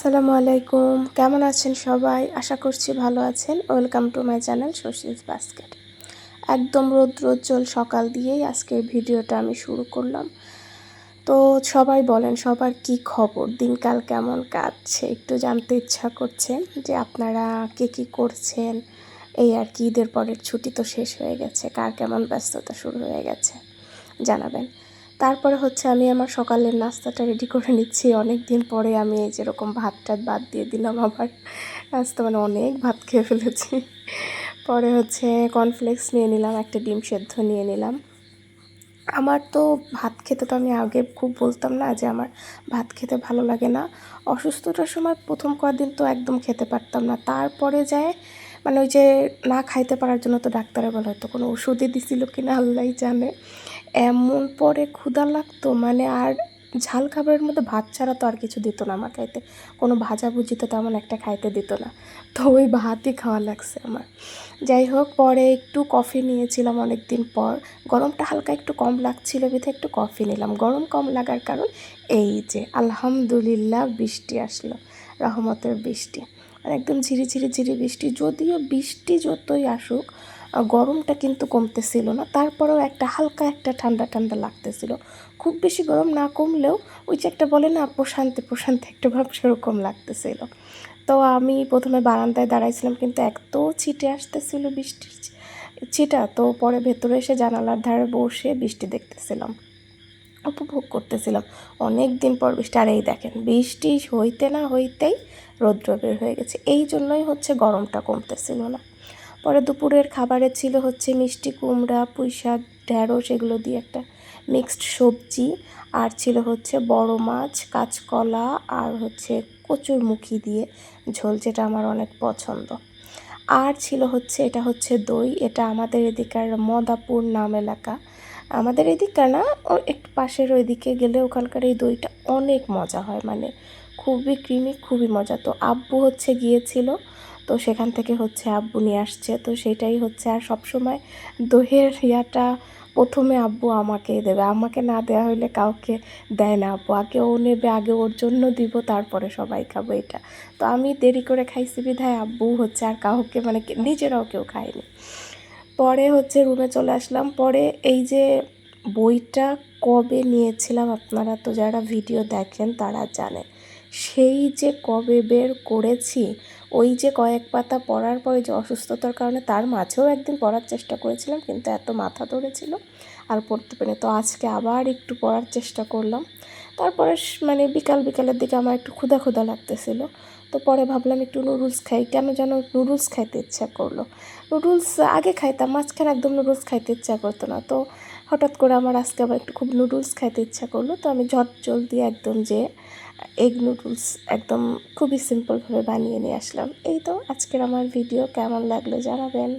আসসালামু আলাইকুম, কেমন আছেন সবাই? আশা করছি ভালো আছেন। Welcome to my channel Shashi's basket. একদম রৌদ্রোজ্জ্বল সকাল দিয়েই আজকের ভিডিওটা আমি শুরু করলাম। তো সবাই বলেন সবার কি খবর, দিনকাল কেমন কাটছে, একটু জানতে ইচ্ছা করছে যে আপনারা কী করছেন। এই আর কি, ঈদের পরের ছুটি তো শেষ হয়ে গেছে, কার কেমন ব্যস্ততা শুরু হয়ে গেছে জানাবেন। তারপরে হচ্ছে আমি আমার সকালের নাস্তাটা রেডি করে নিচ্ছি। অনেক দিন পরে আমি এই যেরকম ভাত টাত বাদ দিয়ে দিলাম, আবার নাস্তা মানে অনেক ভাত খেয়ে ফেলেছি। পরে হচ্ছে কর্নফ্লেক্স নিয়ে নিলাম, একটা ডিম সেদ্ধ নিয়ে নিলাম। আমার তো ভাত খেতে, তো আমি আগে খুব বলতাম না যে আমার ভাত খেতে ভালো লাগে না। অসুস্থতার সময় প্রথম কয়েকদিন তো একদম খেতে পারতাম না। তারপরে যায় মানে ওই যে না খাইতে পারার জন্য তো ডাক্তারে বলা হয়তো কোনো ওষুধই দিছিল কিনা আল্লাহই জানে। এমন পরে ক্ষুধা লাগতো মানে, আর ঝাল খাবারের মধ্যে ভাত ছাড়া তো আর কিছু দিত না আমার খাইতে। কোনো ভাজাভুজি তো তেমন একটা খাইতে দিত না, তো ওই ভাতই খাওয়া লাগছে আমার। যাই হোক, পরে একটু কফি নিয়েছিলাম অনেক দিন পর। গরমটা হালকা একটু কম লাগছিল বিধে একটু কফি নিলাম। গরম কম লাগার কারণ এই যে আলহামদুলিল্লাহ বৃষ্টি আসলো, রহমতের বৃষ্টি। আর একদম ঝিরি বৃষ্টি। যদিও বৃষ্টি যতই আসুক গরমটা কিন্তু কমতেছিল না। তারপরেও একটা হালকা একটা ঠান্ডা লাগতেছিল। খুব বেশি গরম না কমলেও ওই যে একটা বলে না প্রশান্তি একটা ভাব, সেরকম লাগতেছিল। তো আমি প্রথমে বারান্দায় দাঁড়াইছিলাম, কিন্তু এত ছিটে আসতেছিল বৃষ্টির ছিটা, তো পরে ভেতরে এসে জানালার ধারে বসে বৃষ্টি দেখতেছিলাম, উপভোগ করতেছিলাম। অনেক দিন পর বৃষ্টি। আর এই দেখেন, বৃষ্টি হইতে না হইতেই রৌদ্র বের হয়ে গেছে। এই জন্যই হচ্ছে গরমটা কমতেছিল না। পরে দুপুরের খাবারে ছিল হচ্ছে মিষ্টি কুমড়া, পুঁই শাক, ঢেঁড়স, এগুলো দিয়ে একটা মিক্সড সবজি। আর ছিল হচ্ছে বড় মাছ, কাঁচকলা, আর হচ্ছে কচুরমুখী দিয়ে ঝোল, যেটা আমার অনেক পছন্দ। আর ছিল হচ্ছে, এটা হচ্ছে দই। এটা আমাদের এদিকার মদাপুর নাম এলাকা, আমাদের এদিককার না, ও একটু পাশের ওইদিকে গেলে ওখানকার এই দইটা অনেক মজা হয়, মানে খুবই ক্রিমি, খুবই মজা। তো আব্বু হচ্ছে গিয়েছিল, তো সেখান থেকে হচ্ছে আব্বু নিয়ে আসছে, তো সেটাই হচ্ছে। আর সবসময় দইয়ের ইয়াটা প্রথমে আব্বু আমাকেই দেবে, আমাকে না দেওয়া হইলে কাউকে দেয় না আব্বু। আগে ও নেবে, আগে ওর জন্য দিব, তারপরে সবাই খাবো এটা। তো আমি দেরি করে খাইছি বিধায় আব্বু হচ্ছে আর কাউকে মানে নিজেরাও কেউ খায়নি। পরে হচ্ছে রুমে চলে আসলাম। পরে এই যে বইটা কবে নিয়েছিলাম, আপনারা তো যারা ভিডিও দেখেন তারা জানেন, সেই যে কবে বের করেছি। ওই যে কয়েক পাতা পড়ার পরে যে অসুস্থতার কারণে, তার মাঝেও একদিন পড়ার চেষ্টা করেছিলাম, কিন্তু এত মাথা ধরেছিল আর পড়তে পারিনি। তো আজকে আবার একটু পড়ার চেষ্টা করলাম। তারপরে মানে বিকালের দিকে আমার একটু ক্ষুধা লাগতেছিল, তো পরে ভাবলাম একটু নুডলস খাই। কেন যেন নুডলস খাইতে ইচ্ছা করলো। নুডলস আগে খাইতাম, মাঝখানে একদম নুডলস খাইতে ইচ্ছা করতো না। তো হঠাৎ করে আমার আজকে আবার একটু খুব নুডলস খাইতে ইচ্ছা করলো, তো আমি জলদি একদম যে এগ নুডলস একদম খুবই সিম্পলভাবে বানিয়ে নিয়ে আসলাম। এই তো আজকের আমার ভিডিও, কেমন লাগলো জানাবেন।